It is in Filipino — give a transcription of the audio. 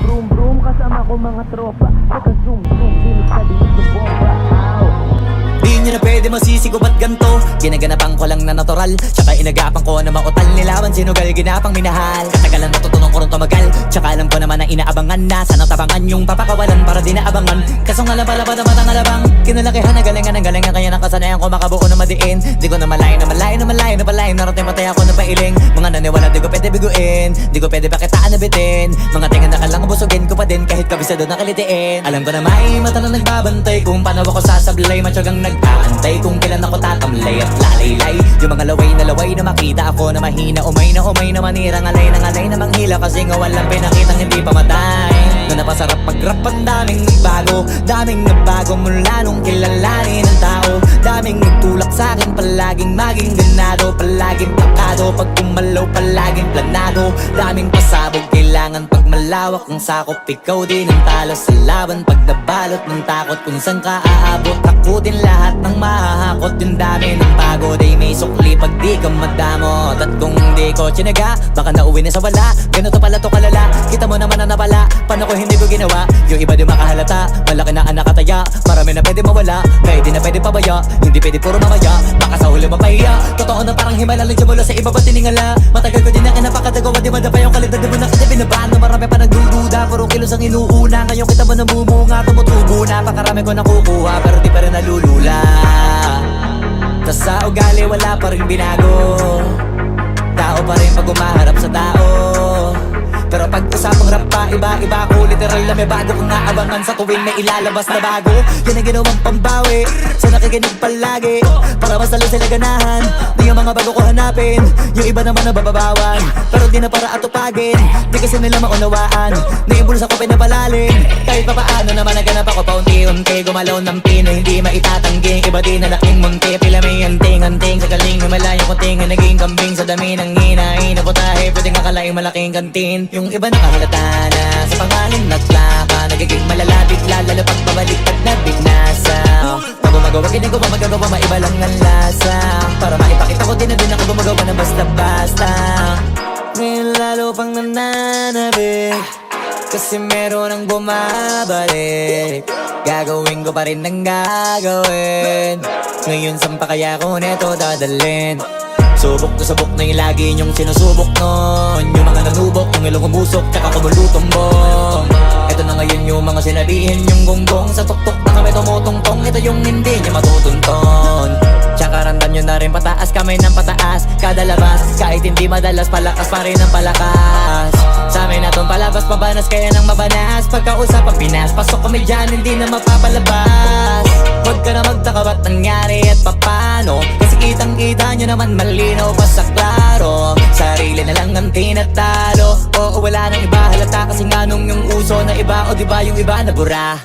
Vroom vroom kasama ko mga tropa. Naka zoom zoom dinig sa dinig ng bomba. Di nyo na pwede masisigo ba't ganto? Ginaganapan ko lang na natural, tsaka inagapan ko na mautal. Nilawan sinugal, ginapang minahal. Katagalan natutunan ko rin tumagal, tsaka alam ko naman na inaabangan na. Sana tabangan yung papakawalan para di naabangan. Kasong alabala ba naman ang alabang kinalakihan na galingan ng galingan. Kaya nakasanayan ko makabuo na madiin. Di ko na malayo na malayo na malayo na palayo. Narating matay ako na pailing. Mga naniwala di ko pwede biguin, di ko pwede bakitaan na bitin. Mga tingan na kalang busugin ko pa din kahit kabisado na kalitiin. Alam ko na may mata na nagbabantay kung paano ako sasablay. Matyagang nag-aantay kung kailan ako tatamlay at lalaylay. Yung mga laway na makita ako na mahina. Umay na manira, ngalay na manghila. Kasi nga walang pinakitang hindi pa matay. Na napasarap mag-rap ang daming nagbago. Daming nagbago mula nung kilalanin ang tao. Daming nagtulak sa'kin, palaging maging ganado. Palaging pakado, pag kumalaw palaging planado. Daming pasabog, kailangan pag malawak ang sakop. Ikaw din ang talo sa laban pag nabalot ng takot. Kung saan ka aabot, takutin lahat ng mahahakot. Yung dami ng pagod ay may sukli pag di ka madamot. At kung di ko tsinaga, baka nauwi na sa wala. Ganito pala to kalala, kita mo naman ang napala. Paano ko hindi ko ginawa, yung iba di makahalata. Malaki na ang nakataya, marami na pwede mawala. Kaya di na pwede pabaya, hindi pwede puro mamaya. Baka sa huli mapahiya, totoo na parang himala. Lang mula sa iba ba tiningala. Matagal ko din na kinapakadagawa, di madapa yung kalidad. Di mo na kasi binabaan na marami pa nagdududa. Puro kilos ang inuuna, ngayon kita mo namumunga. Tumutubo na, pakarami ko nakukuha. Pero di pa rin nalulula. Tas sa ugali wala pa rin binago. Tao pa rin pag umaharap sa tao. Pero pag usapang rap pa, iba-iba ko. Literal na may bago kong naabangan sa tuwing may ilalabas na bago. Yan ang ginawang pambawi sa nakikinig palagi, para mas lalo sila ganahan. Di yung mga bago ko hanapin, yung iba naman nabababawan. Pero di na para atupagin, di kasi nila maunawaan. Naibulsa ko pinapalalim, kahit pa paano naman naganap ako paunti-unti. Gumalaw ng pino, hindi maitatanggi. Iba di na laking munti, pila may anting-anting. Sa galing may malayong kunting, naging kambing sa dami ng hinahin. Naputahe, pwedeng akalaing malaking kantin. Yung iba nakahalata na sa pangalan naglaka. Nagiging malalapit lalo pag pabalik pag nabinasa. Pag gumagawa, hindi ko pa magagawa, maiba lang ang lasa. Para maipakita ko din na din ako gumagawa na basta-basta. Ngayon lalo pang nananabik, kasi meron ang bumabalik. Gagawin ko pa rin ang gagawin. Ngayon saan pa kaya ko neto dadalhin? Subok na yung lagi niyong sinusubok nun. Yung mga nanubok, yung ilong umusok, tsaka kumulutumbong. Ito na ngayon yung mga sinabihin yung gonggong. Sa tuktok na kami tumutungtong, ito yung hindi niya matutunton. Tsaka randam nyo na rin pataas, kamay ng pataas. Kada labas, kahit hindi madalas, palakas pa rin ang palakas. Sa amin na tong palabas, pabanas kaya nang mabanas. Pagkausap pag pinas, pasok kami dyan, hindi na mapapalabas. Huwag ka na magtaka ba't nangyari at papano, kasi kitang-kita nyo naman malinaw pa sa klaro. Sarili na lang ang tinatalo. Oo, wala nang iba halata, kasi nga nung yung uso na iba. O diba yung iba na bura.